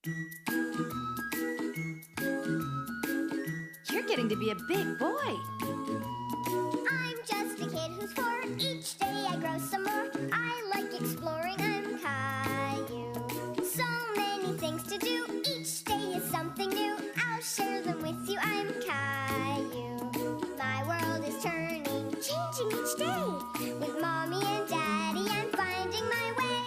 You're getting to be a big boy. I'm just a kid who's 4. Each day I grow some more. I like exploring. I'm Caillou. So many things to do. Each day is something new. I'll share them with you. I'm Caillou. My world is turning, changing each day. With Mommy and Daddy, I'm finding my way.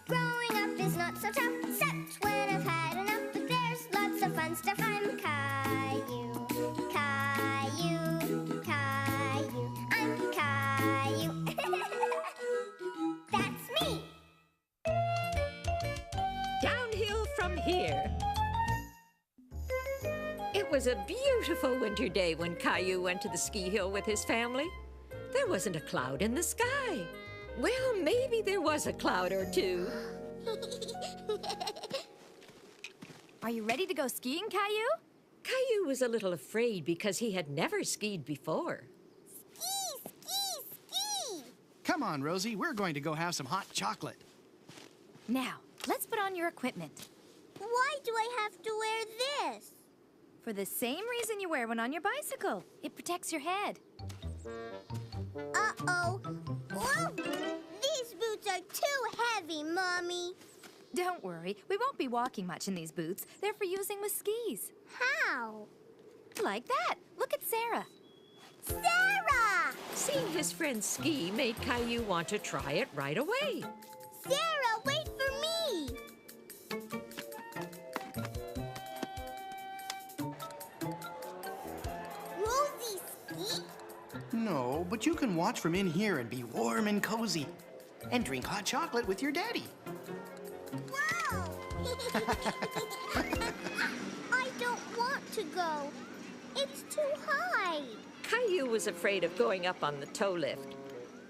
Growing up is not so tough, except when I've had enough. But there's lots of fun stuff. I'm Caillou. Caillou, Caillou, I'm Caillou. That's me. Downhill from here. It was a beautiful winter day when Caillou went to the ski hill with his family. There wasn't a cloud in the sky. Well, maybe there was a cloud or two. Are you ready to go skiing, Caillou? Caillou was a little afraid because he had never skied before. Ski, ski, ski. Come on, Rosie, we're going to go have some hot chocolate. Now, let's put on your equipment. Why do I have to wear this? For the same reason you wear one on your bicycle. It protects your head. Uh-oh. Whoa! These boots are too heavy, Mommy. Don't worry, we won't be walking much in these boots. They're for using with skis. How? Like that. Look at Sarah. Sarah! Seeing his friend ski made Caillou want to try it right away. Sarah, wait for me! Rosie, ski? No, but you can watch from in here and be warm and cozy. And drink hot chocolate with your daddy. Wow! I don't want to go. It's too high. Caillou was afraid of going up on the tow lift.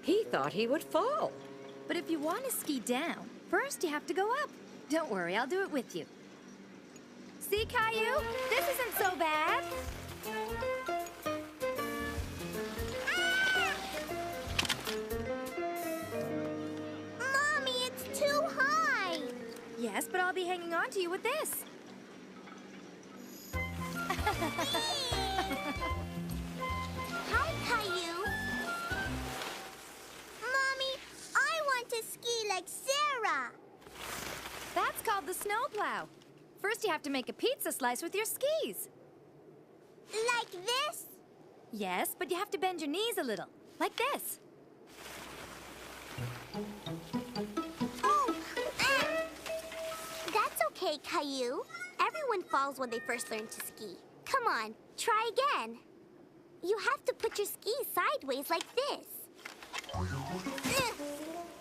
He thought he would fall. But if you want to ski down, first you have to go up. Don't worry, I'll do it with you. See, Caillou? This isn't so bad. Mommy, it's too high. Yes, but I'll be hanging on to you with this. Hi, Caillou. Mommy, I want to ski like Sarah. That's called the snowplow. First you have to make a pizza slice with your skis. Like this? Yes, but you have to bend your knees a little, like this. Oh, That's okay, Caillou. Everyone falls when they first learn to ski. Come on, try again. You have to put your skis sideways like this.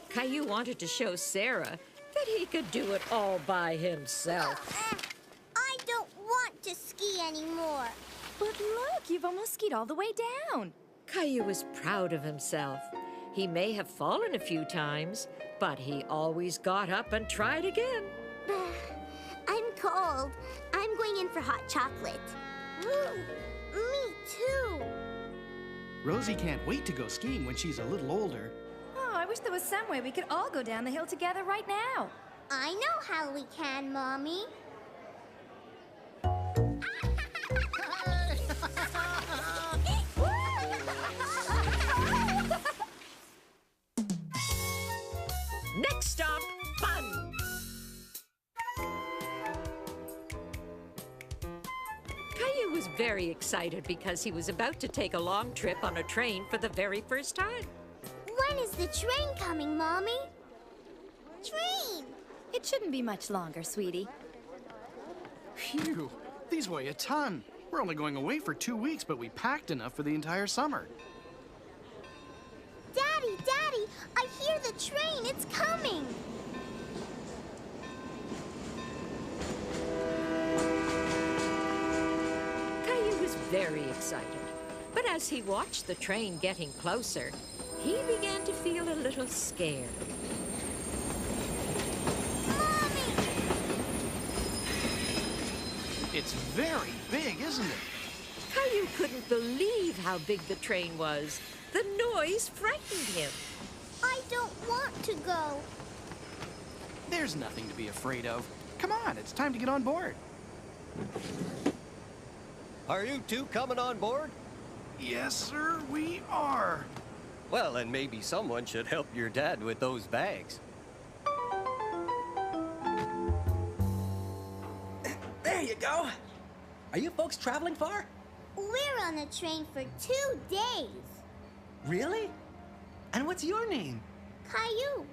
Caillou wanted to show Sarah that he could do it all by himself. I don't want to ski anymore. But look, you've almost skied all the way down. Caillou was proud of himself. He may have fallen a few times, but he always got up and tried again. I'm cold. I'm going in for hot chocolate. Me too. Rosie can't wait to go skiing when she's a little older. Oh, I wish there was some way we could all go down the hill together right now. I know how we can, Mommy. Next stop, fun! Caillou was very excited because he was about to take a long trip on a train for the very first time. When is the train coming, Mommy? Train! It shouldn't be much longer, sweetie. Phew, these weigh a ton. We're only going away for 2 weeks, but we packed enough for the entire summer. Daddy, Daddy, I hear the train. It's coming. Caillou was very excited. But as he watched the train getting closer, he began to feel a little scared. Mommy! It's very big, isn't it? Caillou couldn't believe how big the train was. The noise frightened him. I don't want to go. There's nothing to be afraid of. Come on, it's time to get on board. Are you two coming on board? Yes, sir, we are. Well, then maybe someone should help your dad with those bags. There you go. Are you folks traveling far? We're on a train for 2 days. Really? And what's your name? Caillou.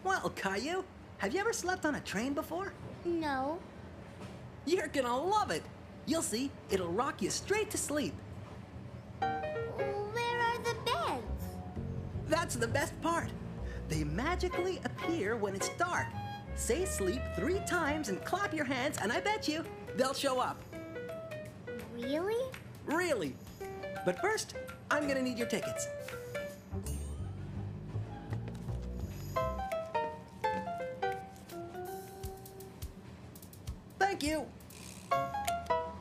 Well, Caillou, have you ever slept on a train before? No. You're gonna love it. You'll see, it'll rock you straight to sleep. Where are the beds? That's the best part. They magically appear when it's dark. Say sleep 3 times and clap your hands, and I bet you they'll show up. Really? Really. But first, I'm gonna need your tickets. Thank you.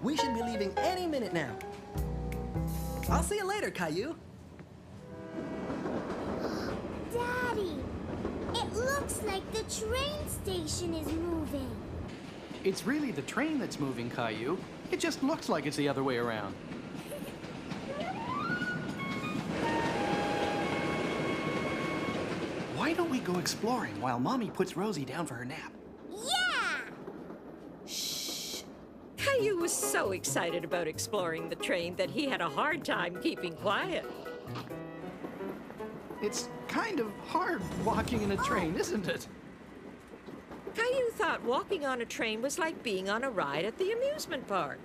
We should be leaving any minute now. I'll see you later, Caillou. Daddy, it looks like the train station is moving. It's really the train that's moving, Caillou. It just looks like it's the other way around. Why don't we go exploring while Mommy puts Rosie down for her nap? Yeah! Caillou was so excited about exploring the train that he had a hard time keeping quiet. It's kind of hard walking in a train, isn't it? Caillou thought walking on a train was like being on a ride at the amusement park.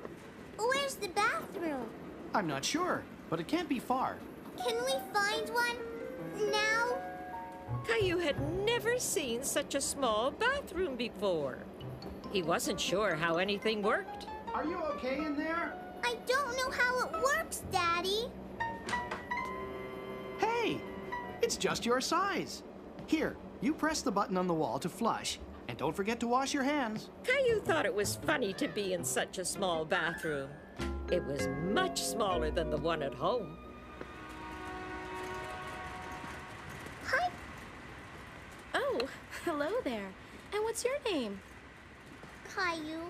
Where's the bathroom? I'm not sure, but it can't be far. Can we find one now? Caillou had never seen such a small bathroom before. He wasn't sure how anything worked. Are you okay in there? I don't know how it works, Daddy. Hey, it's just your size. Here, you press the button on the wall to flush, and don't forget to wash your hands. Caillou thought it was funny to be in such a small bathroom. It was much smaller than the one at home. Hi. Oh, hello there. And what's your name? Caillou.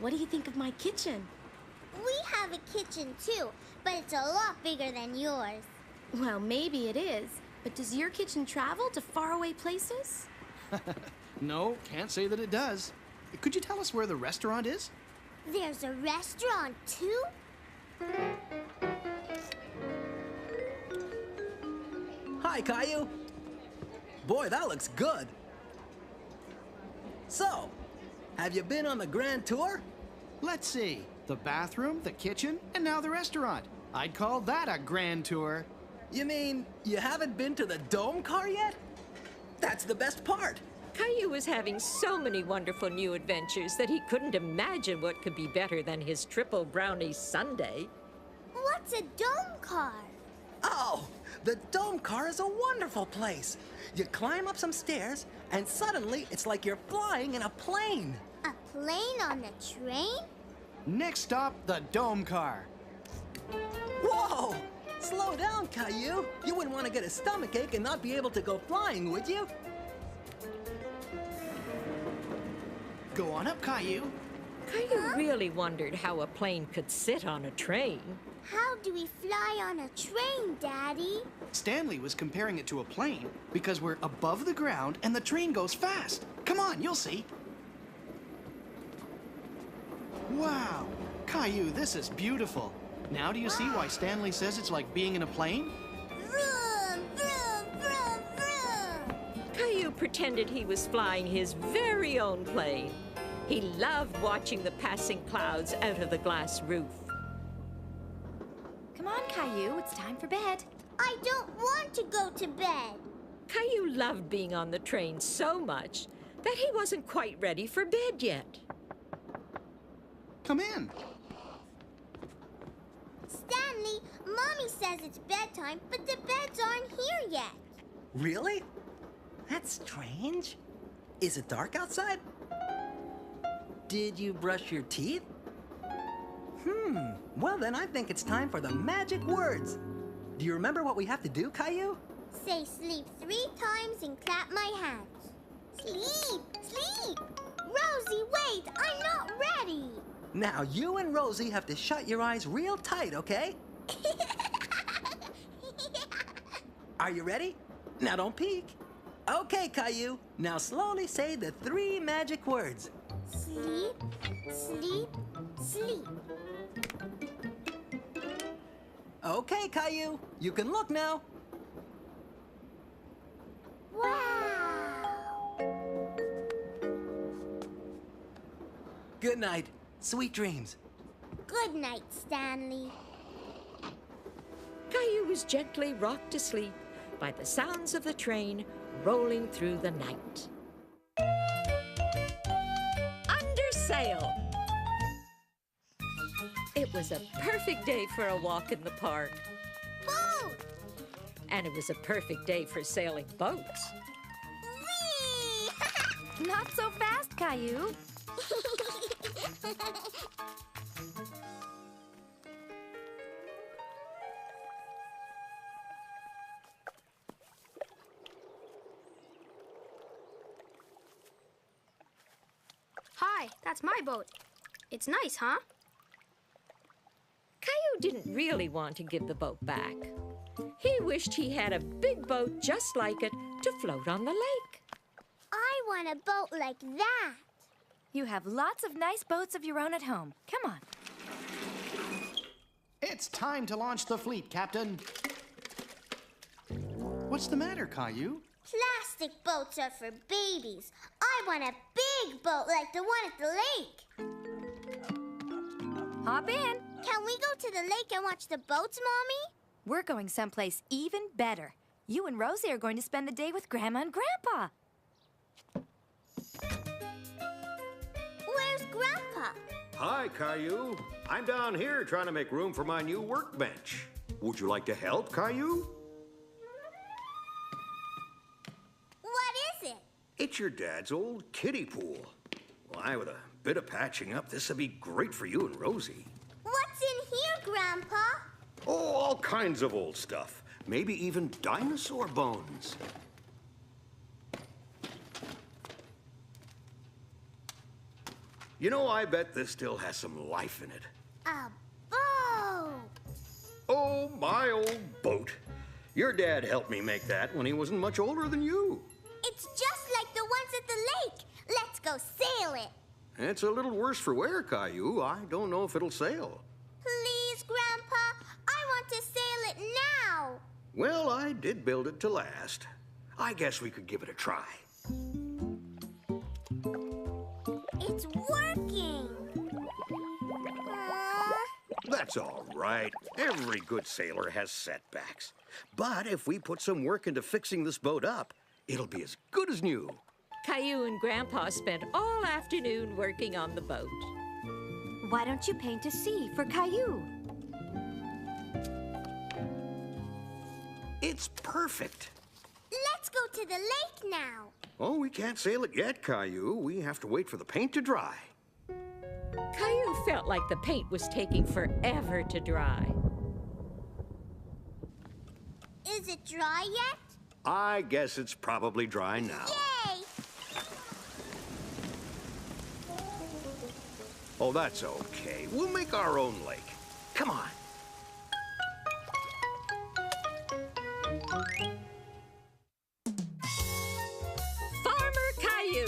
What do you think of my kitchen? We have a kitchen too, but it's a lot bigger than yours. Well, maybe it is. But does your kitchen travel to faraway places? No, can't say that it does. Could you tell us where the restaurant is? There's a restaurant too? Hi, Caillou. Boy, that looks good. So, have you been on the grand tour? Let's see. The bathroom, the kitchen, and now the restaurant. I'd call that a grand tour. You mean you haven't been to the dome car yet? That's the best part. Caillou was having so many wonderful new adventures that he couldn't imagine what could be better than his triple brownie sundae. What's a dome car? Oh, the dome car is a wonderful place. You climb up some stairs, and suddenly it's like you're flying in a plane. A plane on the train? Next stop, the dome car. Whoa! Slow down, Caillou. You wouldn't want to get a stomachache and not be able to go flying, would you? Go on up, Caillou. Caillou really wondered how a plane could sit on a train. How do we fly on a train, Daddy? Stanley was comparing it to a plane because we're above the ground and the train goes fast. Come on, you'll see. Wow. Caillou, this is beautiful. Now do you see why Stanley says it's like being in a plane? Vroom, vroom, vroom, vroom. Caillou pretended he was flying his very own plane. He loved watching the passing clouds out of the glass roof. Come on, Caillou, it's time for bed. I don't want to go to bed. Caillou loved being on the train so much that he wasn't quite ready for bed yet. Come in. Stanley, Mommy says it's bedtime, but the beds aren't here yet. Really? That's strange. Is it dark outside? Did you brush your teeth? Well then I think it's time for the magic words. Do you remember what we have to do, Caillou? Say sleep 3 times and clap my hands. Sleep, sleep. Now, you and Rosie have to shut your eyes real tight, okay? Are you ready? Now don't peek. Okay, Caillou. Now slowly say the 3 magic words. Sleep, sleep, sleep. Okay, Caillou. You can look now. Wow. Good night. Sweet dreams. Good night, Stanley. Caillou was gently rocked to sleep by the sounds of the train rolling through the night. Under sail! It was a perfect day for a walk in the park. Boat! And it was a perfect day for sailing boats. Whee! Not so fast, Caillou. Hi, that's my boat. It's nice, huh? Caillou didn't really want to give the boat back. He wished he had a big boat just like it to float on the lake. I want a boat like that. You have lots of nice boats of your own at home. Come on. It's time to launch the fleet, Captain. What's the matter, Caillou? Plastic boats are for babies. I want a big boat like the one at the lake. Hop in. Can we go to the lake and watch the boats, Mommy? We're going someplace even better. You and Rosie are going to spend the day with Grandma and Grandpa. Where's Grandpa? Hi, Caillou. I'm down here trying to make room for my new workbench. Would you like to help, Caillou? What is it? It's your dad's old kiddie pool. Why, with a bit of patching up, this would be great for you and Rosie. What's in here, Grandpa? Oh, all kinds of old stuff. Maybe even dinosaur bones. You know, I bet this still has some life in it. A boat. Oh, my old boat. Your dad helped me make that when he wasn't much older than you. It's just like the ones at the lake. Let's go sail it. It's a little worse for wear, Caillou. I don't know if it'll sail. Please, Grandpa. I want to sail it now. Well, I did build it to last. I guess we could give it a try. It's working. That's all right. Every good sailor has setbacks. But if we put some work into fixing this boat up, it'll be as good as new. Caillou and Grandpa spent all afternoon working on the boat. Why don't you paint a sea for Caillou? It's perfect. Let's go to the lake now. Oh, we can't sail it yet, Caillou. We have to wait for the paint to dry. Caillou felt like the paint was taking forever to dry. Is it dry yet? I guess it's probably dry now. Yay! Oh, that's okay. We'll make our own lake. Come on. Farmer Caillou!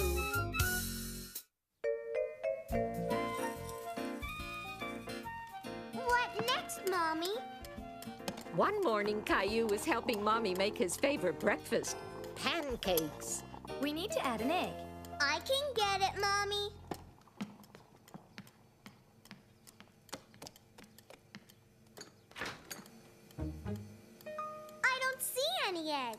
What next, Mommy? One morning, Caillou was helping Mommy make his favorite breakfast, pancakes. We need to add an egg. I can get it, Mommy. I don't see any eggs.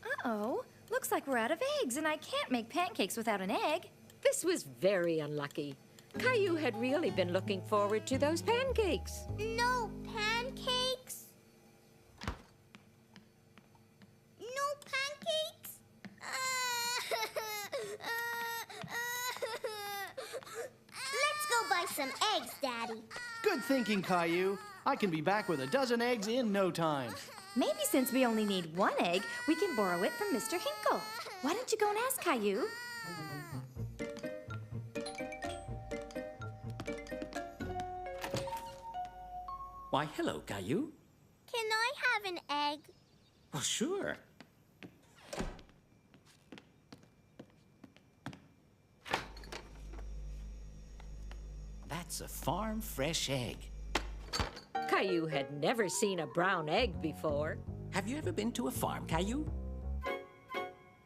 Uh-oh. Looks like we're out of eggs, and I can't make pancakes without an egg. This was very unlucky. Caillou had really been looking forward to those pancakes. No pancakes? No pancakes? Let's go buy some eggs, Daddy. Good thinking, Caillou. I can be back with a dozen eggs in no time. Maybe since we only need one egg, we can borrow it from Mr. Hinkle. Why don't you go and ask Caillou? Why, hello, Caillou. Can I have an egg? Well, sure. That's a farm fresh egg. Caillou had never seen a brown egg before. Have you ever been to a farm, Caillou?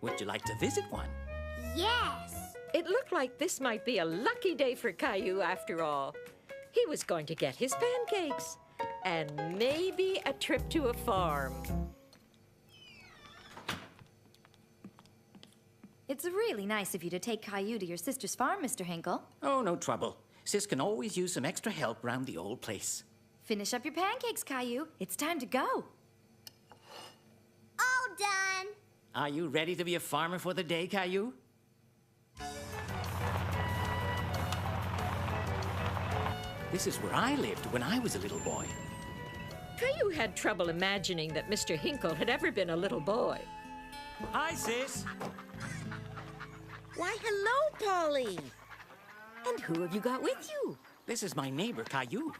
Would you like to visit one? Yes. It looked like this might be a lucky day for Caillou after all. He was going to get his pancakes and maybe a trip to a farm. It's really nice of you to take Caillou to your sister's farm, Mr. Hinkle. Oh, no trouble. Sis can always use some extra help round the old place. Finish up your pancakes, Caillou. It's time to go. All done. Are you ready to be a farmer for the day, Caillou? This is where I lived when I was a little boy. Caillou had trouble imagining that Mr. Hinkle had ever been a little boy. Hi, Sis. Why, hello, Polly. And who have you got with you? This is my neighbor, Caillou.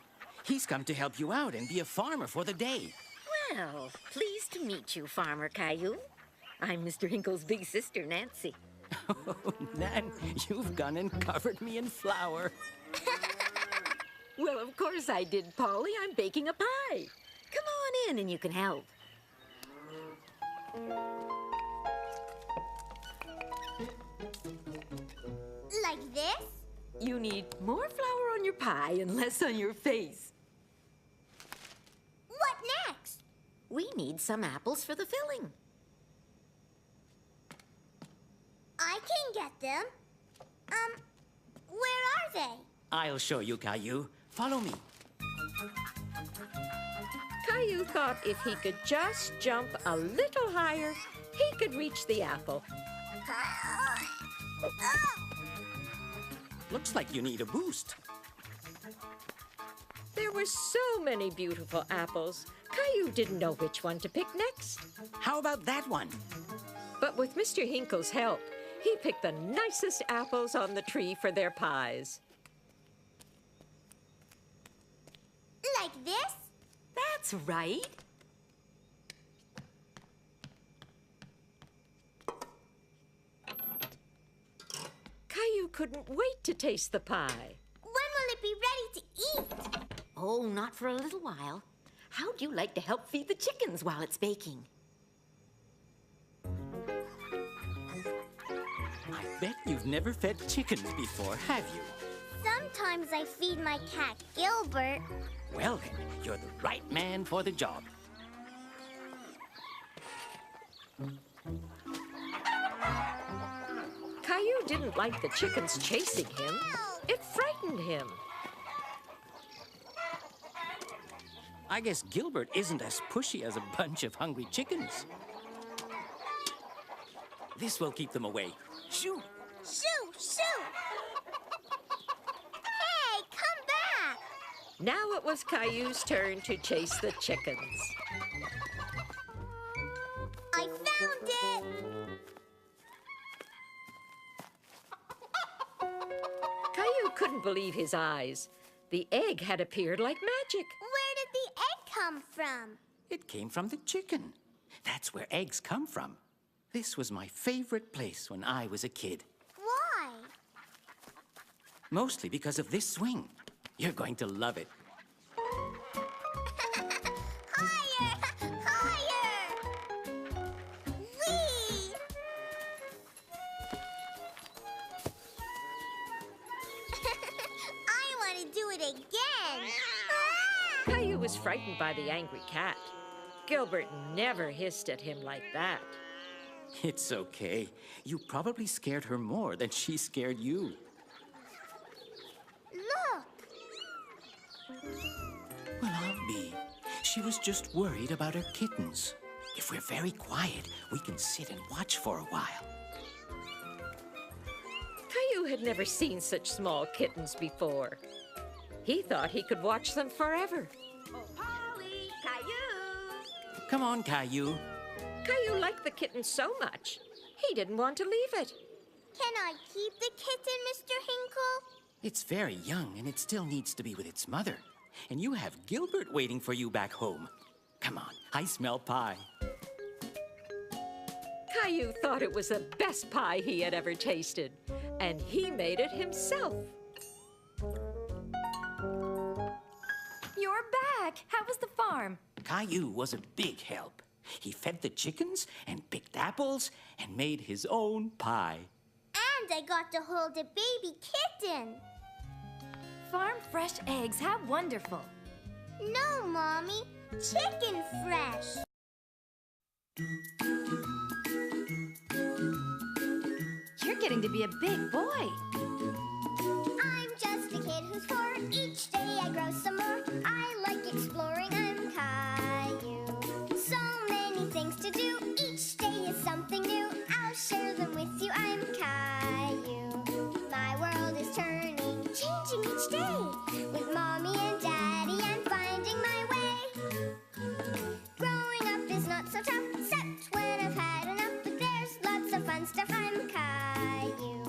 He's come to help you out and be a farmer for the day. Well, pleased to meet you, Farmer Caillou. I'm Mr. Hinkle's big sister, Nancy. Oh, Nan, you've gone and covered me in flour. Well, of course I did, Polly. I'm baking a pie. Come on in and you can help. Like this? You need more flour on your pie and less on your face. What next? We need some apples for the filling. I can get them. Where are they? I'll show you, Caillou. Follow me. Caillou thought if he could just jump a little higher, he could reach the apple. Looks like you need a boost. There were so many beautiful apples. Caillou didn't know which one to pick next. How about that one? But with Mr. Hinkle's help, he picked the nicest apples on the tree for their pies. Like this? That's right. Caillou couldn't wait to taste the pie. When will it be ready to eat? Oh, not for a little while. How'd you like to help feed the chickens while it's baking? I bet you've never fed chickens before, have you? Sometimes I feed my cat, Gilbert. Well then, you're the right man for the job. Caillou didn't like the chickens chasing him. It frightened him. I guess Gilbert isn't as pushy as a bunch of hungry chickens. This will keep them away. Shoo! Shoo! Shoo! Hey, come back! Now it was Caillou's turn to chase the chickens. I found it! Caillou couldn't believe his eyes. The egg had appeared like magic. Where did the egg come from? It came from the chicken. That's where eggs come from. This was my favorite place when I was a kid. Why? Mostly because of this swing. You're going to love it. Higher! Higher! Whee! I want to do it again! Caillou was frightened by the angry cat. Gilbert never hissed at him like that. It's okay. You probably scared her more than she scared you. Look! Well, I'll be. She was just worried about her kittens. If we're very quiet, we can sit and watch for a while. Caillou had never seen such small kittens before. He thought he could watch them forever. Oh, Polly! Caillou! Come on, Caillou. Caillou liked the kitten so much, he didn't want to leave it. Can I keep the kitten, Mr. Hinkle? It's very young and it still needs to be with its mother. And you have Gilbert waiting for you back home. Come on, I smell pie. Caillou thought it was the best pie he had ever tasted, and he made it himself. You're back. How was the farm? Caillou was a big help. He fed the chickens and picked apples and made his own pie. And I got to hold a baby kitten. Farm fresh eggs. How wonderful. No, Mommy. Chicken fresh. You're getting to be a big boy. I'm just a kid who's 4. Each day I grow some more. I like exploring. I'm Caillou. So many things to do. Each day is something new. I'll share them with you. I'm Caillou. My world is turning, changing each day. With Mommy and Daddy, I'm finding my way. Growing up is not so tough, except when I've had enough. But there's lots of fun stuff. I'm Caillou.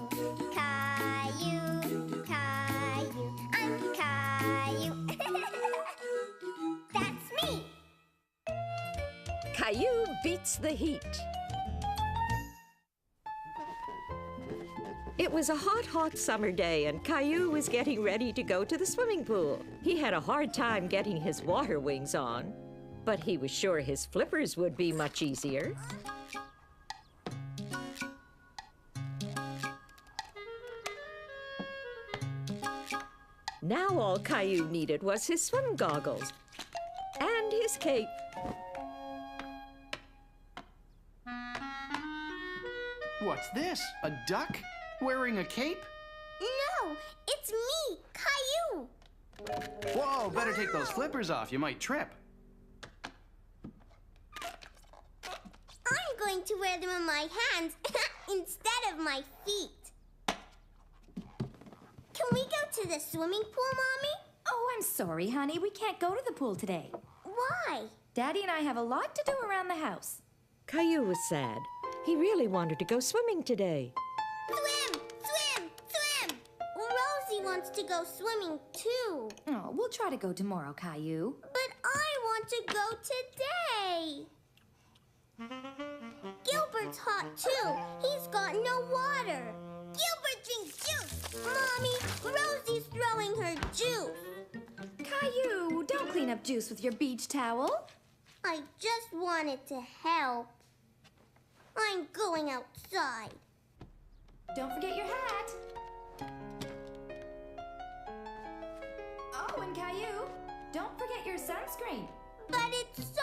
Caillou, Caillou. I'm Caillou. That's me. Caillou beats the heat. It was a hot summer day, and Caillou was getting ready to go to the swimming pool. He had a hard time getting his water wings on, but he was sure his flippers would be much easier. Now all Caillou needed was his swim goggles and his cape. What's this? A duck? Wearing a cape? No, it's me, Caillou. Whoa, better take those flippers off. You might trip. I'm going to wear them on my hands instead of my feet. Can we go to the swimming pool, Mommy? Oh, I'm sorry, honey. We can't go to the pool today. Why? Daddy and I have a lot to do around the house. Caillou was sad. He really wanted to go swimming today. Swim! Swim! Swim! Rosie wants to go swimming too. Oh, we'll try to go tomorrow, Caillou. But I want to go today. Gilbert's hot too. He's got no water. Gilbert drinks juice. Mommy, Rosie's throwing her juice. Caillou, don't clean up juice with your beach towel. I just wanted to help. I'm going outside. Don't forget your hat. Oh, and Caillou, don't forget your sunscreen. But it's so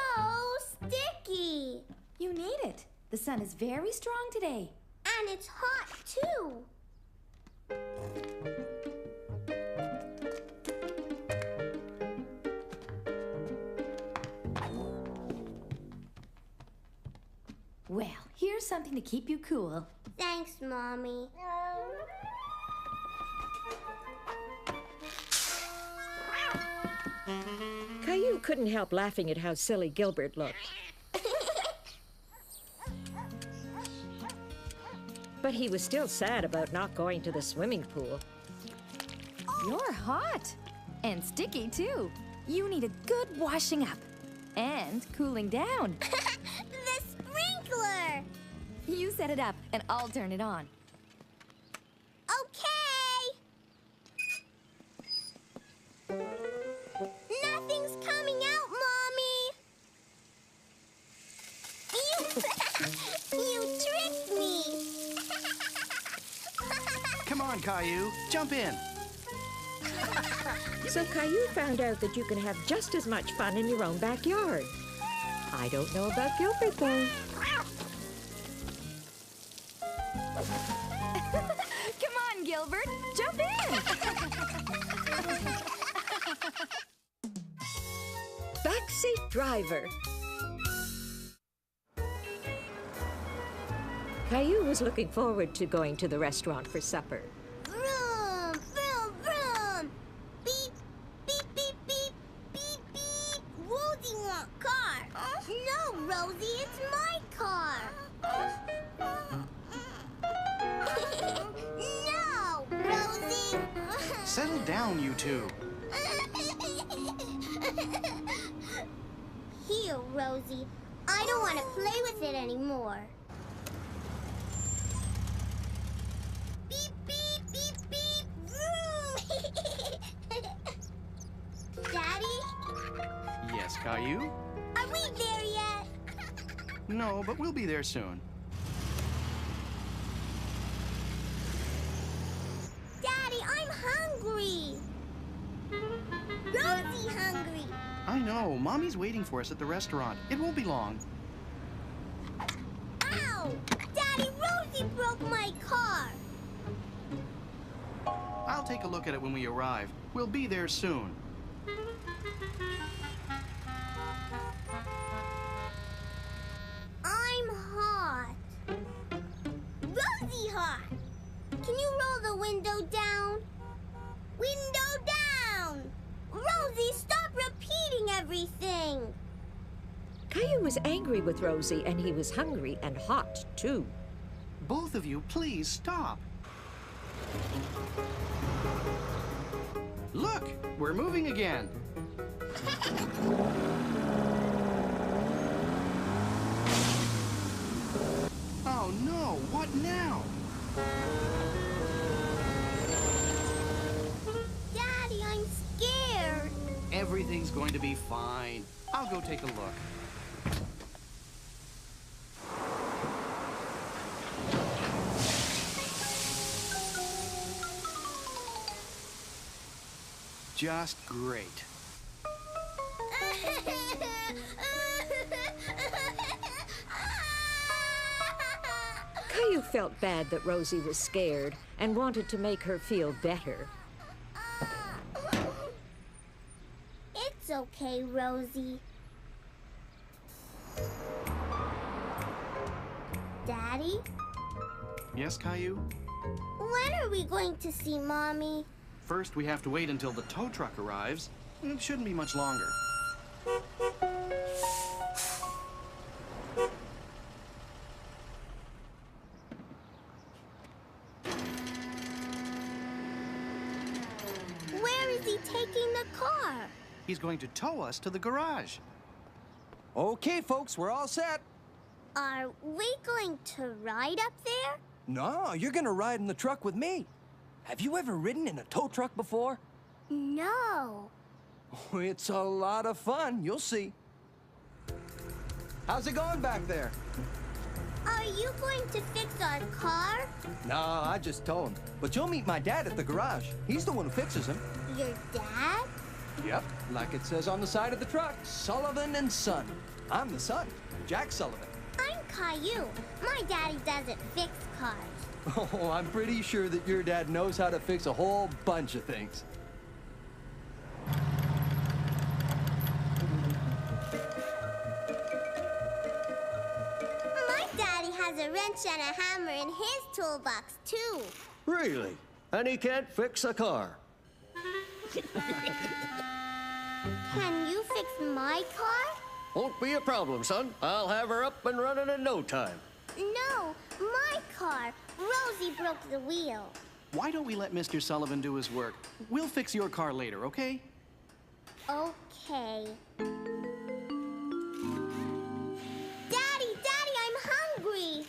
sticky. You need it. The sun is very strong today. And it's hot too. Well, here's something to keep you cool. Thanks, Mommy. Caillou couldn't help laughing at how silly Gilbert looked. But he was still sad about not going to the swimming pool. You're hot. And sticky, too. You need a good washing up. And cooling down. The sprinkler! You set it up, and I'll turn it on. Okay. Nothing's coming out, Mommy. You tricked me. Come on, Caillou. Jump in. So Caillou found out that you can have just as much fun in your own backyard. I don't know about Gilbert, though. Come on, Gilbert. Jump in. Backseat driver. Caillou was looking forward to going to the restaurant for supper. Vroom, vroom, vroom. Beep, beep, beep, beep, beep, beep. Rosie wants car. No, Rosie, it's my car. Settle down, you two. Here, Rosie. I don't want to play with it anymore. Beep, beep, beep, beep. Vroom. Daddy? Yes, Caillou? Are we there yet? No, but we'll be there soon. Daddy, I'm hungry. Rosie hungry. I know. Mommy's waiting for us at the restaurant. It won't be long. Ow! Daddy, Rosie broke my car. I'll take a look at it when we arrive. We'll be there soon. I'm hot. Rosie hot. Can you roll the window down? Window down! Rosie, stop repeating everything. Caillou was angry with Rosie, and he was hungry and hot, too. Both of you, please stop. Look, we're moving again. Oh no, what now? Daddy, I'm scared. Everything's going to be fine. I'll go take a look. Just great. Caillou felt bad that Rosie was scared and wanted to make her feel better. It's okay, Rosie. Daddy, Yes, Caillou? when are we going to see Mommy? First, we have to wait until the tow truck arrives. It shouldn't be much longer. Where is he taking the car? He's going to tow us to the garage. Okay, folks, we're all set. Are we going to ride up there? No, you're gonna ride in the truck with me. Have you ever ridden in a tow truck before? No. Oh, it's a lot of fun. You'll see. How's it going back there? Are you going to fix our car? No, I just told him. But you'll meet my dad at the garage. He's the one who fixes them. Your dad? Yep, like it says on the side of the truck, Sullivan and Son. I'm the son, Jack Sullivan. I'm Caillou. My daddy doesn't fix cars. Oh, I'm pretty sure that your dad knows how to fix a whole bunch of things. My daddy has a wrench and a hammer in his toolbox, too. Really? And he can't fix a car? Can you fix my car? Won't be a problem, son. I'll have her up and running in no time. No, my car. Rosie broke the wheel. Why don't we let Mr. Sullivan do his work? We'll fix your car later, okay? Okay. Daddy, I'm hungry.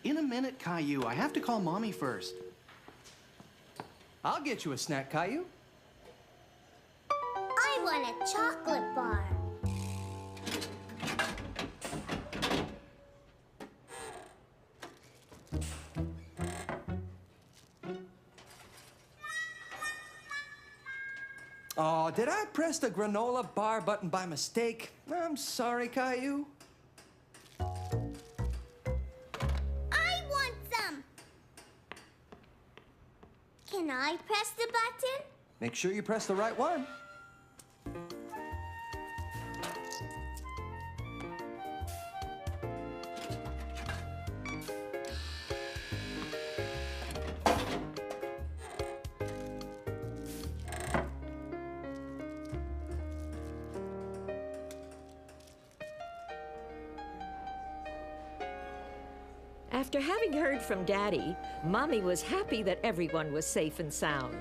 In a minute, Caillou. I have to call Mommy first. I'll get you a snack, Caillou. I want a chocolate bar. Oh, did I press the granola bar button by mistake? I'm sorry, Caillou. I want some. Can I press the button? Make sure you press the right one. After having heard from Daddy, Mommy was happy that everyone was safe and sound.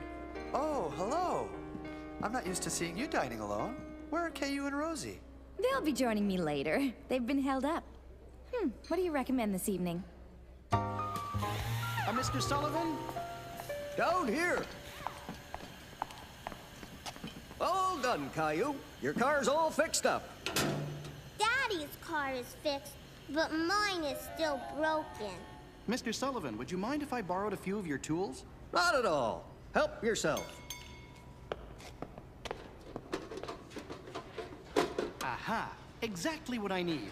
Oh, hello. I'm not used to seeing you dining alone. Where are Caillou and Rosie? They'll be joining me later. They've been held up. What do you recommend this evening? Mr. Sullivan? Down here. All done, Caillou. Your car's all fixed up. Daddy's car is fixed, but mine is still broken. Mr. Sullivan, would you mind if I borrowed a few of your tools? Not at all. Help yourself. Aha! Exactly what I need.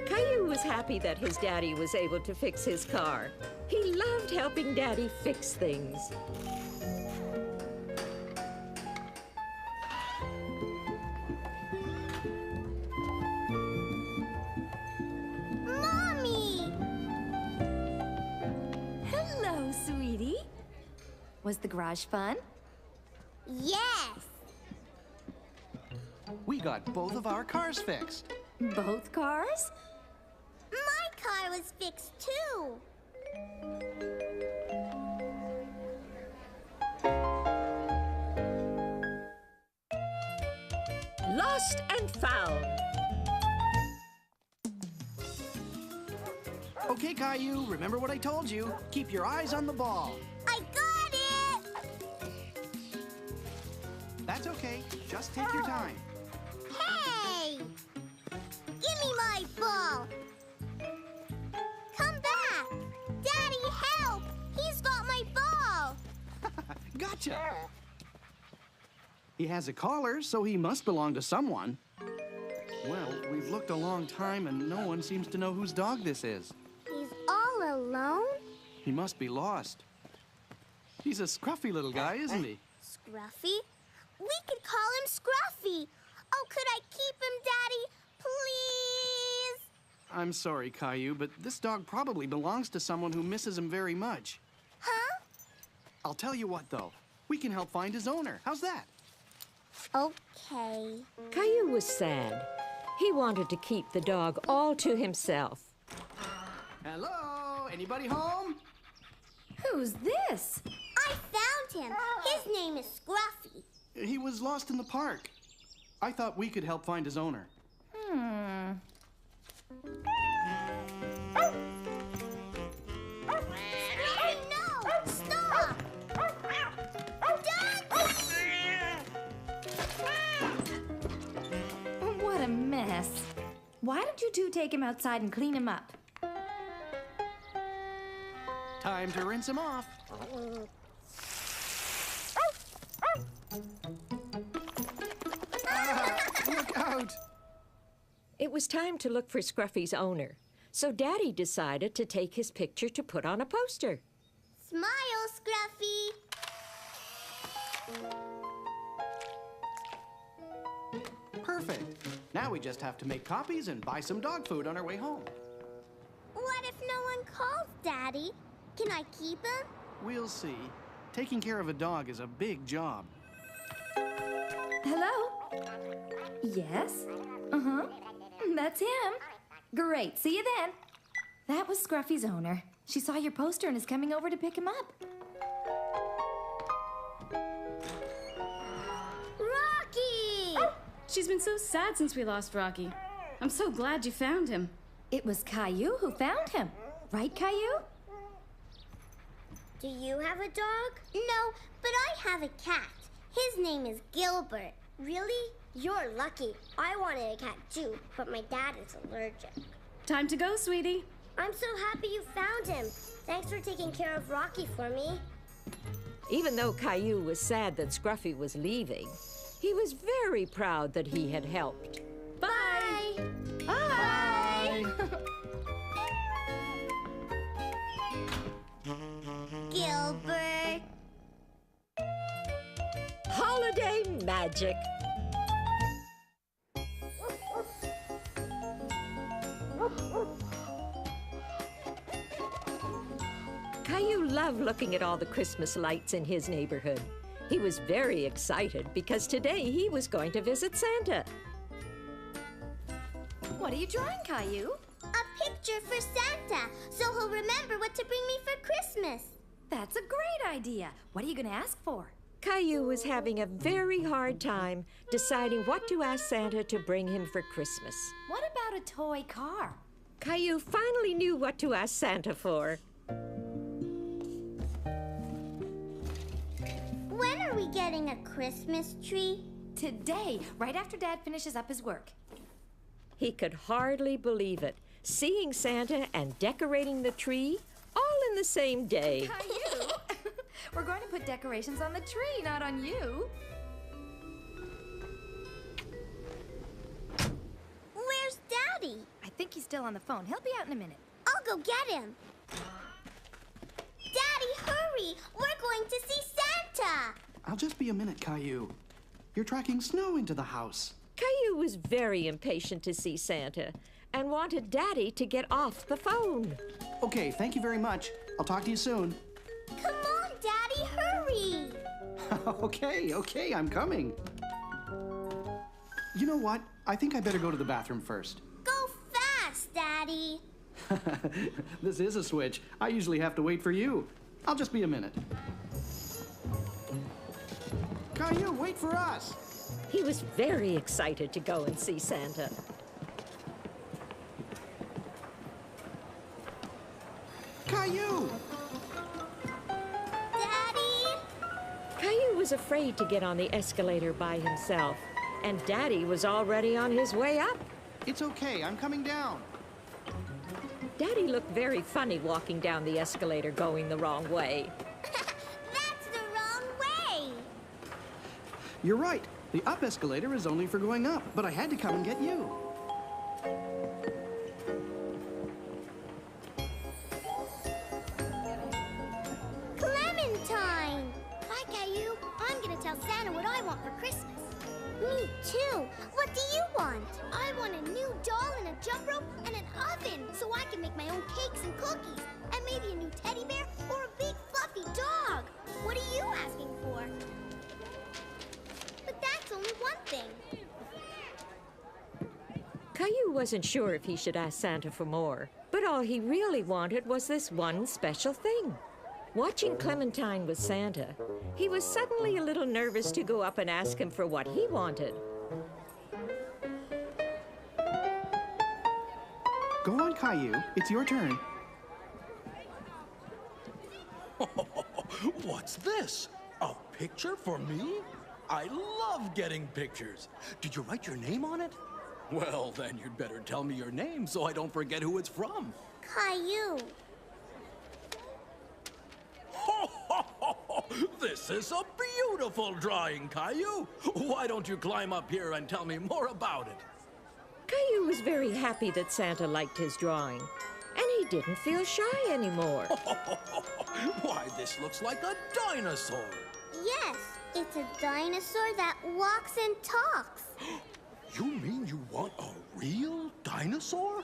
Caillou was happy that his daddy was able to fix his car. He loved helping Daddy fix things. Mommy! Hello, sweetie. Was the garage fun? Yes! We got both of our cars fixed. Both cars? My car was fixed too. Lost and found. Okay, Caillou, remember what I told you. Keep your eyes on the ball. I got it! That's okay. Just take your time. Hey! Give me my ball! Come back! Daddy, help! He's got my ball! Gotcha. He has a collar, so he must belong to someone. Well, we've looked a long time, and no one seems to know whose dog this is. He's all alone? He must be lost. He's a scruffy little guy, isn't he? Scruffy? We could call him Scruffy. Oh, could I keep him, Daddy? Please? I'm sorry, Caillou, but this dog probably belongs to someone who misses him very much. Huh? I'll tell you what, though. We can help find his owner. How's that? Okay. Caillou was sad. He wanted to keep the dog all to himself. Hello? Anybody home? Who's this? I found him. His name is Scruffy. He was lost in the park. I thought we could help find his owner. Scruffy, no! Stop! What a mess. Why don't you two take him outside and clean him up? Time to rinse him off. Look out! It was time to look for Scruffy's owner, so Daddy decided to take his picture to put on a poster. Smile, Scruffy. Perfect. Now we just have to make copies and buy some dog food on our way home. What if no one calls, Daddy? Can I keep him? We'll see. Taking care of a dog is a big job. Hello? Yes? Uh-huh. That's him. Great. See you then. That was Scruffy's owner. She saw your poster and is coming over to pick him up. Rocky! She's been so sad since we lost Rocky. I'm so glad you found him. It was Caillou who found him. Right, Caillou? Do you have a dog? No, but I have a cat. His name is Gilbert. Really? You're lucky. I wanted a cat too, but my dad is allergic. Time to go, sweetie. I'm so happy you found him. Thanks for taking care of Rocky for me. Even though Caillou was sad that Scruffy was leaving, he was very proud that he had helped. Bye! Bye! Gilbert. Holiday magic. Caillou loved looking at all the Christmas lights in his neighborhood. He was very excited because today he was going to visit Santa. What are you drawing, Caillou? A picture for Santa, so he'll remember what to bring me for Christmas. That's a great idea. What are you going to ask for? Caillou was having a very hard time deciding what to ask Santa to bring him for Christmas. What about a toy car? Caillou finally knew what to ask Santa for. When are we getting a Christmas tree? Today, right after Dad finishes up his work. He could hardly believe it, seeing Santa and decorating the tree all in the same day. Caillou, we're going to put decorations on the tree, not on you. Where's Daddy? I think he's still on the phone. He'll be out in a minute. I'll go get him. Daddy, hurry! We're going to see Santa! I'll just be a minute, Caillou. You're tracking snow into the house. Caillou was very impatient to see Santa and wanted Daddy to get off the phone. Okay, thank you very much. I'll talk to you soon. Come on, Daddy, hurry! Okay, I'm coming. You know what? I think I better go to the bathroom first. Go fast, Daddy. This is a switch. I usually have to wait for you. I'll just be a minute. Caillou, wait for us! He was very excited to go and see Santa. Caillou! Daddy! Caillou was afraid to get on the escalator by himself, and Daddy was already on his way up. It's okay, I'm coming down. Daddy looked very funny walking down the escalator going the wrong way. That's the wrong way! You're right. The up escalator is only for going up, but I had to come and get you. Clementine! Hi, Caillou. I'm gonna tell Santa what I want for Christmas. Me too. What do you want? I want a new doll and a jump rope and an oven so I can make my own cakes and cookies. And maybe a new teddy bear or a big fluffy dog. What are you asking for? But that's only one thing. Caillou wasn't sure if he should ask Santa for more, but all he really wanted was this one special thing. Watching Clementine with Santa, he was suddenly a little nervous to go up and ask him for what he wanted. Go on, Caillou. It's your turn. What's this? A picture for me? I love getting pictures. Did you write your name on it? Well, then you'd better tell me your name so I don't forget who it's from. Caillou. This is a beautiful drawing, Caillou. Why don't you climb up here and tell me more about it? Caillou was very happy that Santa liked his drawing, and he didn't feel shy anymore. Why, this looks like a dinosaur. Yes, it's a dinosaur that walks and talks. You mean you want a real dinosaur?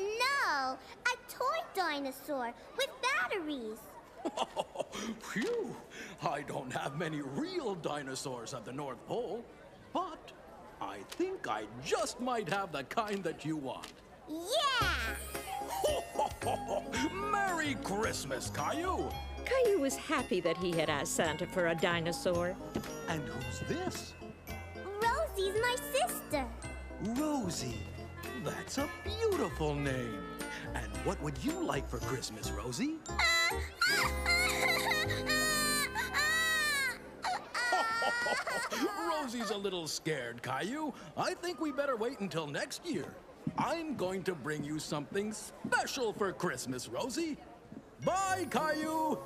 No, a toy dinosaur with batteries. Phew! I don't have many real dinosaurs at the North Pole, but I think I just might have the kind that you want. Yeah! Merry Christmas, Caillou! Caillou was happy that he had asked Santa for a dinosaur. And who's this? Rosie's my sister. Rosie. That's a beautiful name. And what would you like for Christmas, Rosie? Rosie's a little scared, Caillou. I think we better wait until next year. I'm going to bring you something special for Christmas, Rosie. Bye, Caillou.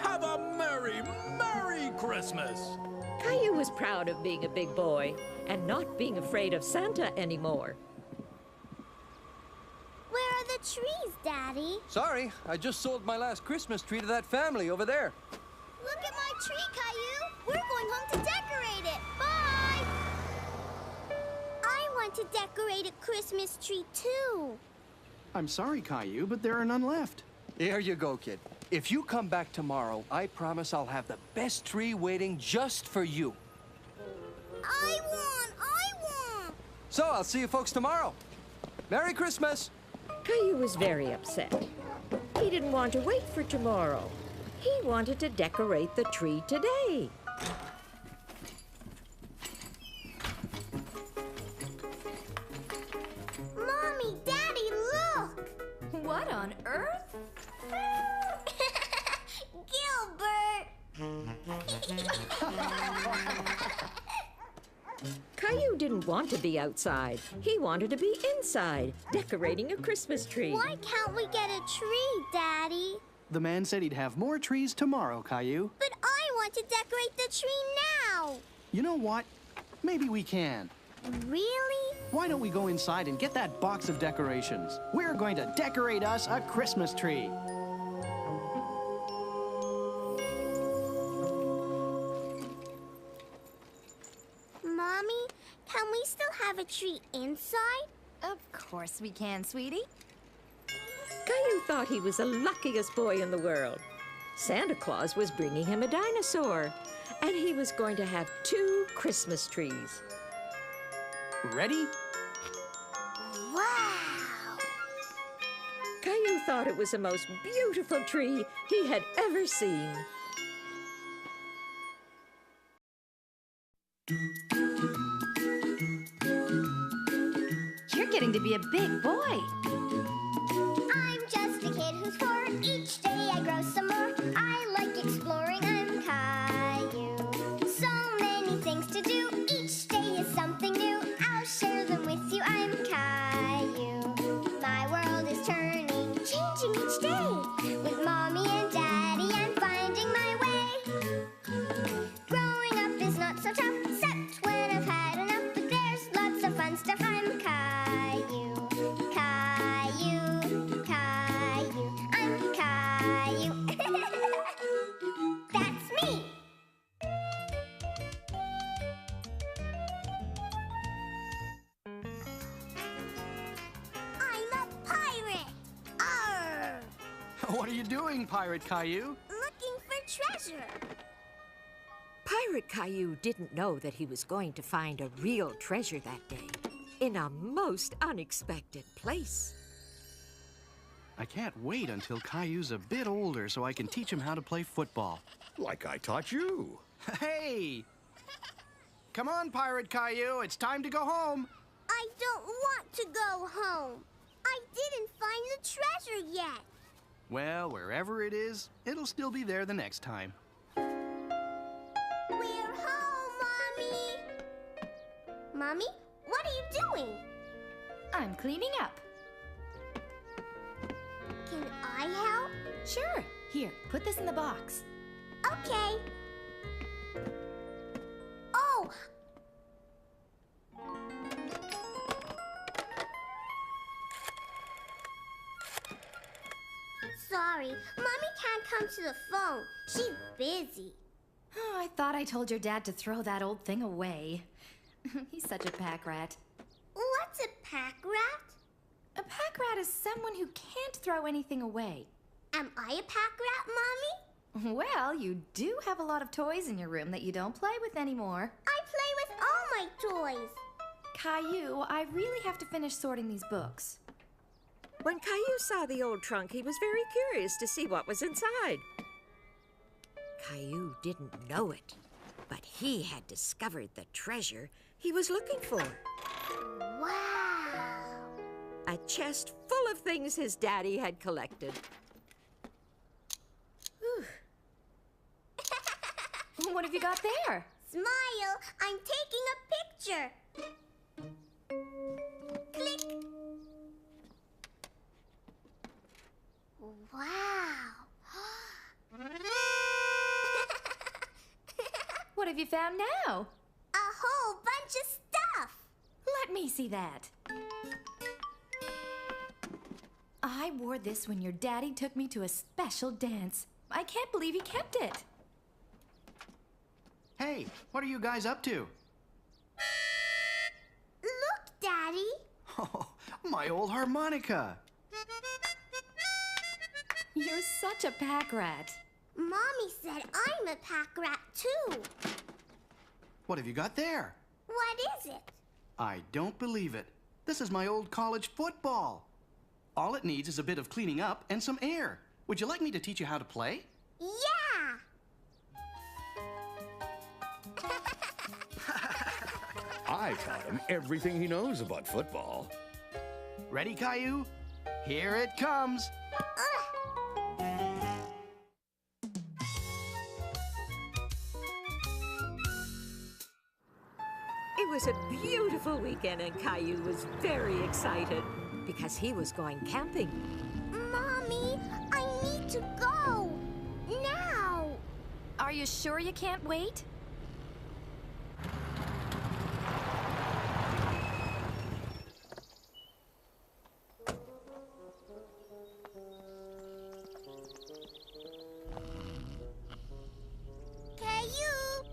Have a merry, merry Christmas. Caillou was proud of being a big boy and not being afraid of Santa anymore. Where are the trees, Daddy? Sorry, I just sold my last Christmas tree to that family over there. Look at my tree, Caillou. We're going home to decorate it. Bye! I want to decorate a Christmas tree, too. I'm sorry, Caillou, but there are none left. Here you go, kid. If you come back tomorrow, I promise I'll have the best tree waiting just for you. I want! So, I'll see you folks tomorrow. Merry Christmas! Caillou was very upset. He didn't want to wait for tomorrow. He wanted to decorate the tree today. Mommy, Daddy, look! What on earth? Gilbert! Caillou didn't want to be outside. He wanted to be inside, decorating a Christmas tree. Why can't we get a tree, Daddy? The man said he'd have more trees tomorrow, Caillou. But I want to decorate the tree now. You know what? Maybe we can. Really? Why don't we go inside and get that box of decorations? We're going to decorate us a Christmas tree. Mommy, can we still have a tree inside? Of course we can, sweetie. Caillou thought he was the luckiest boy in the world. Santa Claus was bringing him a dinosaur, and he was going to have 2 Christmas trees. Ready? Wow! Caillou thought it was the most beautiful tree he had ever seen. You're getting to be a big boy. I'm just a kid who's 4. Each day I grow some more. I like exploring. I'm Caillou. So many things to do. Each day is something new. I'll share them with you. I'm Caillou. My world is turning, changing each day. With Mommy and Daddy, I'm finding my way. Growing up is not so tough, except when I've had enough. But there's lots of fun stuff. I'm Caillou. Caillou, Caillou, I'm Caillou. That's me. I'm a pirate. Arr! What are you doing, Pirate Caillou? Looking for treasure. Pirate Caillou didn't know that he was going to find a real treasure that day, in a most unexpected place. I can't wait until Caillou's a bit older so I can teach him how to play football. Like I taught you. Hey! Come on, Pirate Caillou, it's time to go home. I don't want to go home. I didn't find the treasure yet. Well, wherever it is, it'll still be there the next time. We're home, Mommy. Mommy, what are you doing? I'm cleaning up. Can I help? Sure. Here, put this in the box. Okay. Oh! Sorry, Mommy can't come to the phone. She's busy. Oh, I thought I told your dad to throw that old thing away. He's such a pack rat. What's a pack rat? A pack rat is someone who can't throw anything away. Am I a pack rat, Mommy? Well, you do have a lot of toys in your room that you don't play with anymore. I play with all my toys. Caillou, I really have to finish sorting these books. When Caillou saw the old trunk, he was very curious to see what was inside. Caillou didn't know it, but he had discovered the treasure he was looking for. Wow! A chest full of things his daddy had collected. What have you got there? Smile! I'm taking a picture. Click. Wow! What have you found now? A whole bunch of stuff. Let me see that. I wore this when your daddy took me to a special dance. I can't believe he kept it. Hey, what are you guys up to? Look, Daddy. Oh, my old harmonica. You're such a pack rat. Mommy said I'm a pack rat, too. What have you got there? What is it? I don't believe it. This is my old college football. All it needs is a bit of cleaning up and some air. Would you like me to teach you how to play? Yeah! I taught him everything he knows about football. Ready, Caillou? Here it comes. It was a beautiful weekend, and Caillou was very excited because he was going camping. Mommy, I need to go. Now. Are you sure you can't wait? Caillou.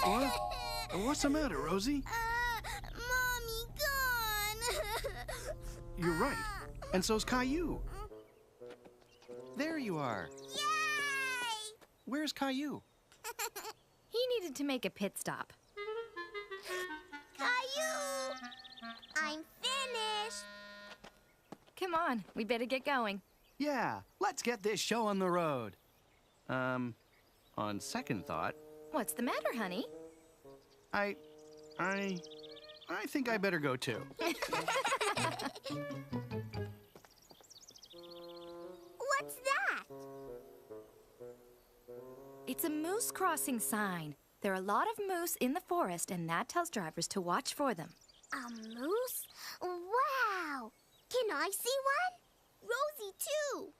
What? What's the matter, Rosie? Mommy gone. You're right. And so's Caillou. There you are. Yay! Where's Caillou? He needed to make a pit stop. Caillou! I'm finished. Come on, we better get going. Yeah, let's get this show on the road. On second thought, What's the matter, honey? I think I better go too. What's that? It's a moose crossing sign. There are a lot of moose in the forest, and that tells drivers to watch for them. A moose? Wow! Can I see one? Rosie, too.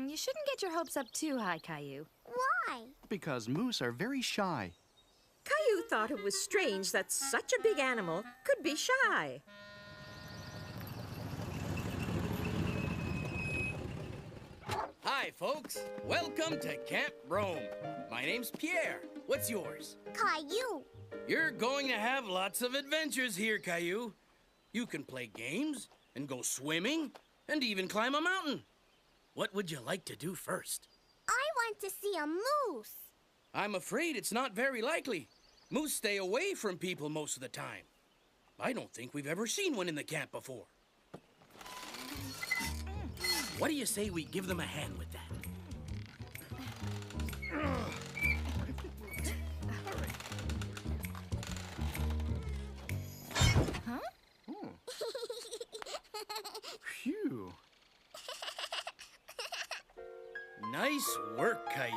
You shouldn't get your hopes up too high, Caillou. Why? Because moose are very shy. Caillou thought it was strange that such a big animal could be shy. Hi, folks. Welcome to Camp Rome. My name's Pierre. What's yours? Caillou. You're going to have lots of adventures here, Caillou. You can play games and go swimming and even climb a mountain. What would you like to do first? I want to see a moose. I'm afraid it's not very likely. Moose stay away from people most of the time. I don't think we've ever seen one in the camp before. What do you say we give them a hand with that? Huh? Phew. Nice work, Caillou.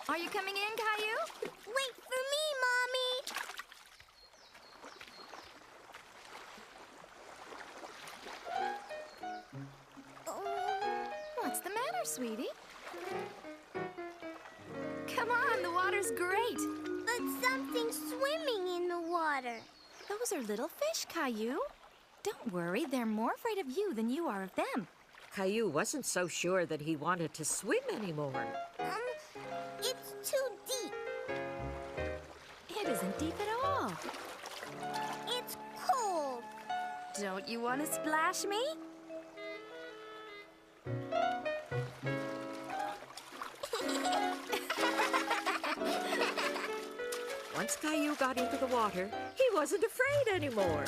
Are you coming in, Caillou? Wait for me, Mommy. What's the matter, sweetie? Come on, the water's great. But something's swimming in the water. Those are little fish, Caillou. Don't worry, they're more afraid of you than you are of them. Caillou wasn't so sure that he wanted to swim anymore. It's too deep. It isn't deep at all. It's cold. Don't you want to splash me? Once Caillou got into the water, he wasn't afraid anymore.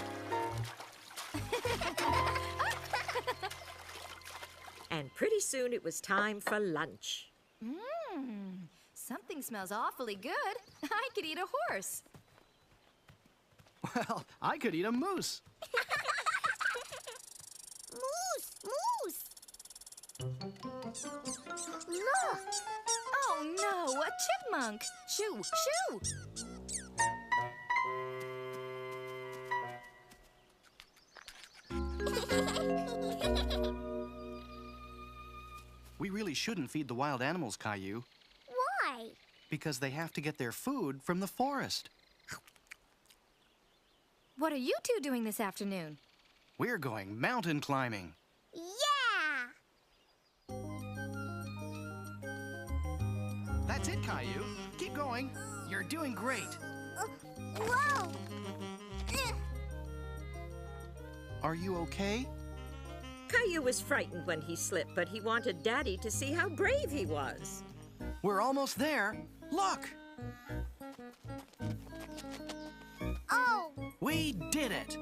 And pretty soon it was time for lunch. Something smells awfully good. I could eat a horse. Well, I could eat a moose. Moose! Look! Oh no, a chipmunk! Shoo, shoo! We really shouldn't feed the wild animals, Caillou, Why? because they have to get their food from the forest. What are you two doing this afternoon? We're going mountain climbing. Yeah! That's it, Caillou. Keep going. You're doing great. Whoa! Are you okay? Caillou was frightened when he slipped, but he wanted Daddy to see how brave he was. We're almost there. Look! Oh! We did it!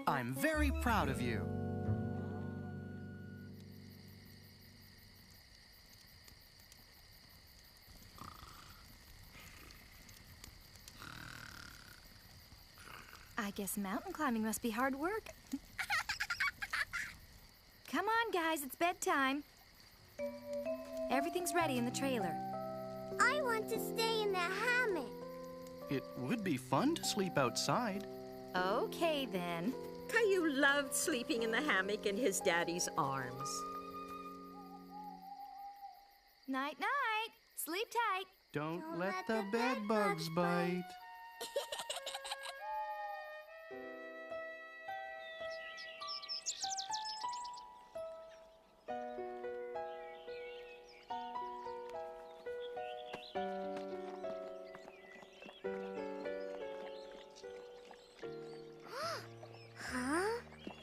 I'm very proud of you. I guess mountain climbing must be hard work. Come on, guys, it's bedtime. Everything's ready in the trailer. I want to stay in the hammock. It would be fun to sleep outside. Okay, then. Caillou loved sleeping in the hammock in his daddy's arms. Night-night. Sleep tight. Don't let the bed bugs bite.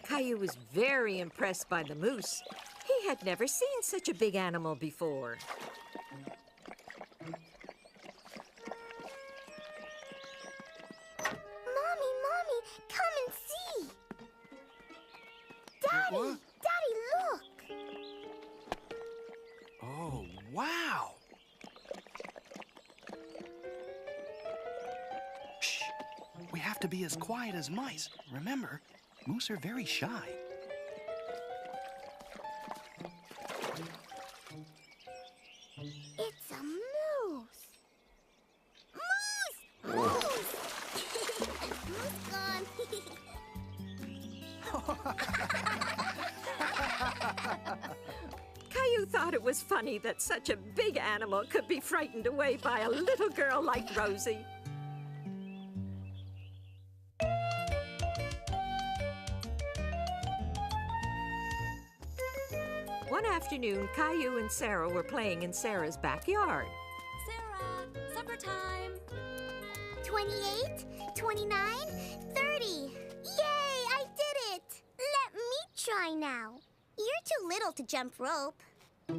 Caillou was very impressed by the moose. He had never seen such a big animal before. Mommy, come and see. Daddy, What? Daddy, look. Oh, wow! Shh! We have to be as quiet as mice. Remember, moose are very shy. It's a moose. Moose! Moose gone. Caillou thought it was funny that such a big animal could be frightened away by a little girl like Rosie. One afternoon, Caillou and Sarah were playing in Sarah's backyard. Sarah, supper time. 28, 29, 30. Yay, I did it. Let me try now. You're too little to jump rope. Show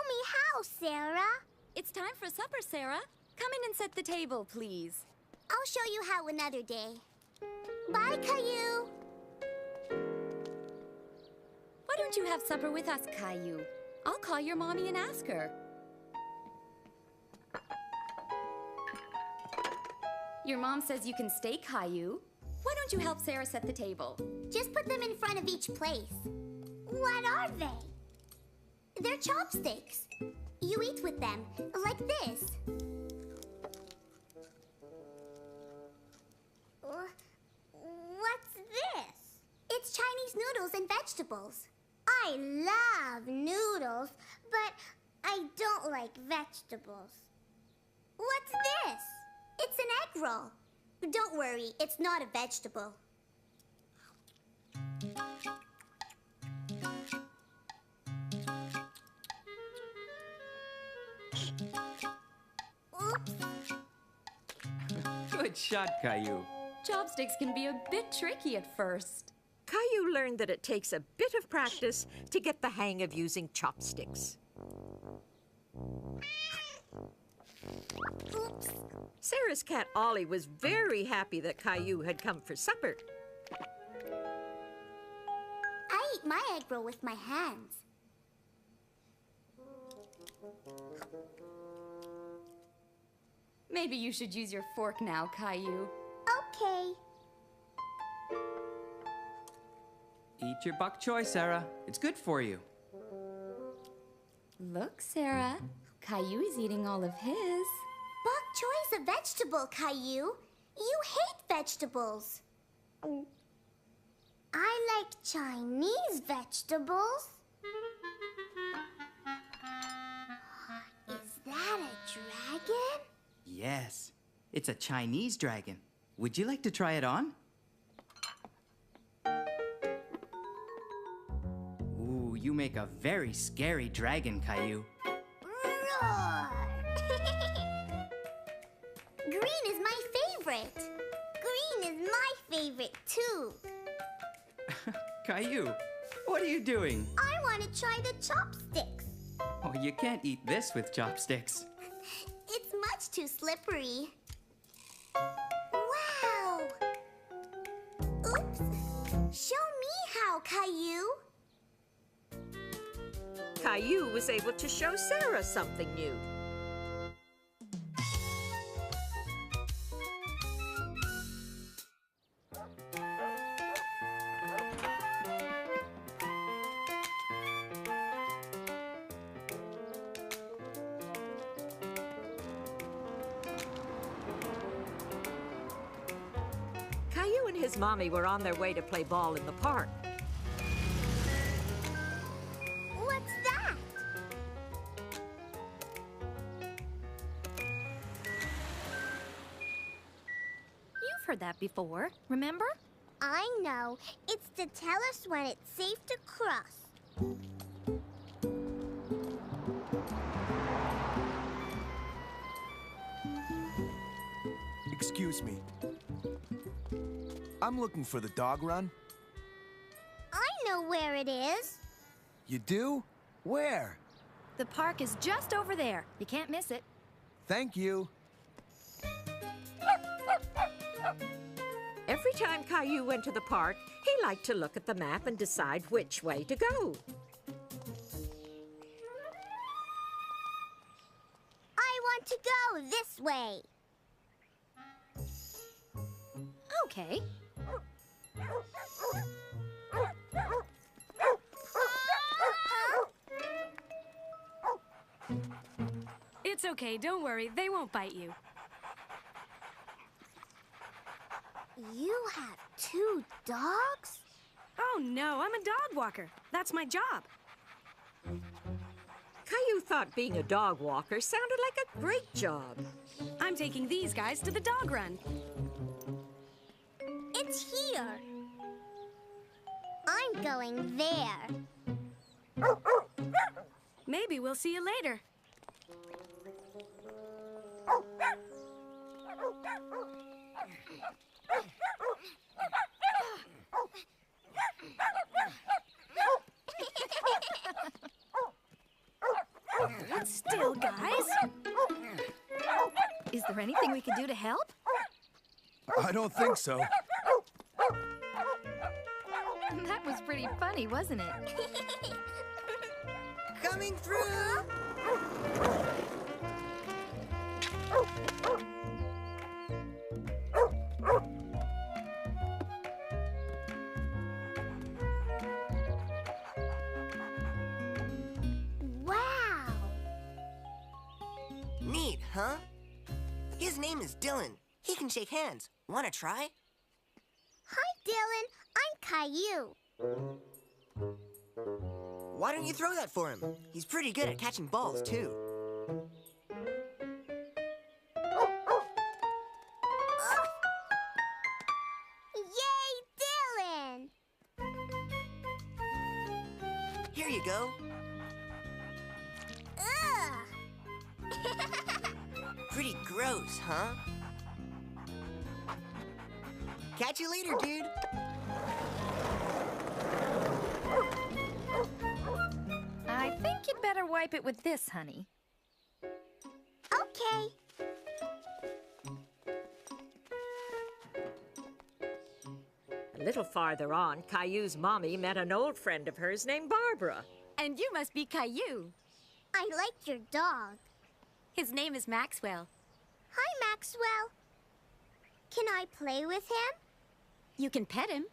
me how, Sarah. It's time for supper, Sarah. Come in and set the table, please. I'll show you how another day. Bye, Caillou. Why don't you have supper with us, Caillou? I'll call your mommy and ask her. Your mom says you can stay, Caillou. Why don't you help Sarah set the table? Just put them in front of each place. What are they? They're chopsticks. You eat with them, like this. What's this? It's Chinese noodles and vegetables. I love noodles, but I don't like vegetables. What's this? It's an egg roll. Don't worry, it's not a vegetable. Oops. Good shot, Caillou. Chopsticks can be a bit tricky at first. Caillou learned that it takes a bit of practice to get the hang of using chopsticks. Oops. Sarah's cat Ollie was very happy that Caillou had come for supper. I eat my egg roll with my hands. Maybe you should use your fork now, Caillou. Okay. Eat your bok choy, Sarah. It's good for you. Look, Sarah. Caillou is eating all of his. Bok choy's a vegetable, Caillou. You hate vegetables. I like Chinese vegetables. Is that a dragon? Yes, it's a Chinese dragon. Would you like to try it on? Ooh, you make a very scary dragon, Caillou. Roar! Green is my favorite. Green is my favorite, too. Caillou, what are you doing? I want to try the chopsticks. Oh, you can't eat this with chopsticks. It's much too slippery. Wow! Oops! Show me how, Caillou. Caillou was able to show Sarah something new. Caillou and his mommy were on their way to play ball in the park. What's that? You've heard that before, remember? I know. It's to tell us when it's safe to cross. Excuse me. I'm looking for the dog run. I know where it is. You do? Where? The park is just over there. You can't miss it. Thank you. Every time Caillou went to the park, he liked to look at the map and decide which way to go. I want to go this way. Okay. It's okay, don't worry. They won't bite you. You have 2 dogs? Oh, no, I'm a dog walker. That's my job. Caillou thought being a dog walker sounded like a great job. I'm taking these guys to the dog run. It's here. I'm going there. Maybe we'll see you later. Still, guys. Is there anything we can do to help? I don't think so. That was pretty funny, wasn't it? Coming through! Wow! Neat, huh? His name is Dylan. He can shake hands. Wanna try? Hi, Dylan. I'm Caillou. Why don't you throw that for him? He's pretty good at catching balls, too. Yay, Dylan! Here you go. Ugh! Pretty gross, huh? Catch you later, dude. I think you'd better wipe it with this, honey. Okay. A little farther on, Caillou's mommy met an old friend of hers named Barbara. And you must be Caillou. I like your dog. His name is Maxwell. Hi, Maxwell. Can I play with him? You can pet him.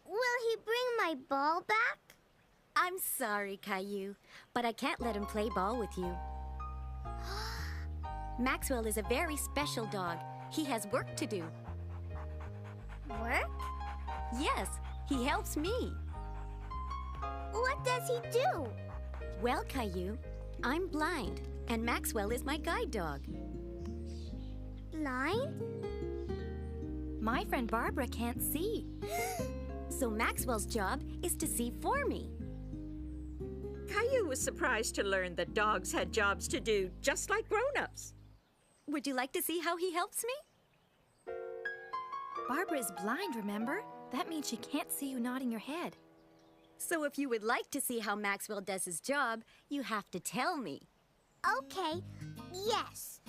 Will he bring my ball back? I'm sorry, Caillou, but I can't let him play ball with you. Maxwell is a very special dog. He has work to do. Work? Yes, he helps me. What does he do? Well, Caillou, I'm blind, and Maxwell is my guide dog. Blind? My friend Barbara can't see. So Maxwell's job is to see for me. Caillou was surprised to learn that dogs had jobs to do just like grown-ups. Would you like to see how he helps me? Barbara is blind, remember? That means she can't see you nodding your head. So if you would like to see how Maxwell does his job, you have to tell me. Okay, yes.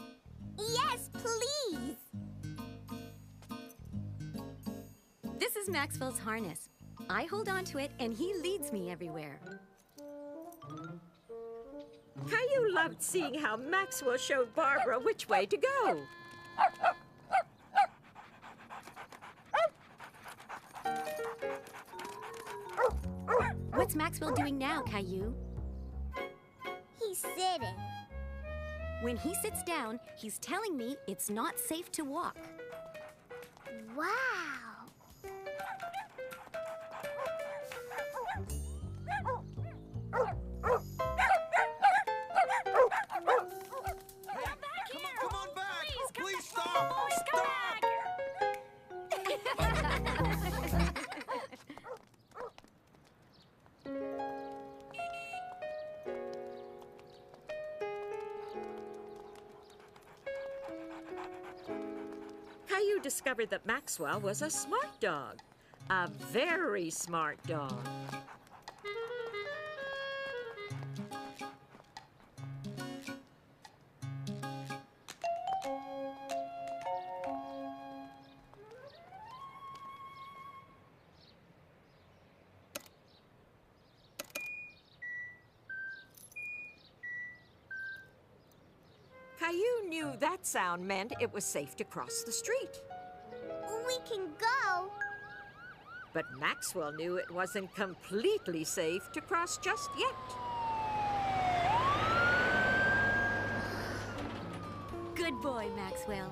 Yes, please. This is Maxwell's harness. I hold on to it, and he leads me everywhere. Caillou loved seeing how Maxwell showed Barbara which way to go. What's Maxwell doing now, Caillou? He's sitting. When he sits down, he's telling me it's not safe to walk. Wow. Come on back! Please stop! Stop! Caillou discovered that Maxwell was a smart dog. A very smart dog. Caillou knew that sound meant it was safe to cross the street. We can go. But Maxwell knew it wasn't completely safe to cross just yet. Good boy, Maxwell.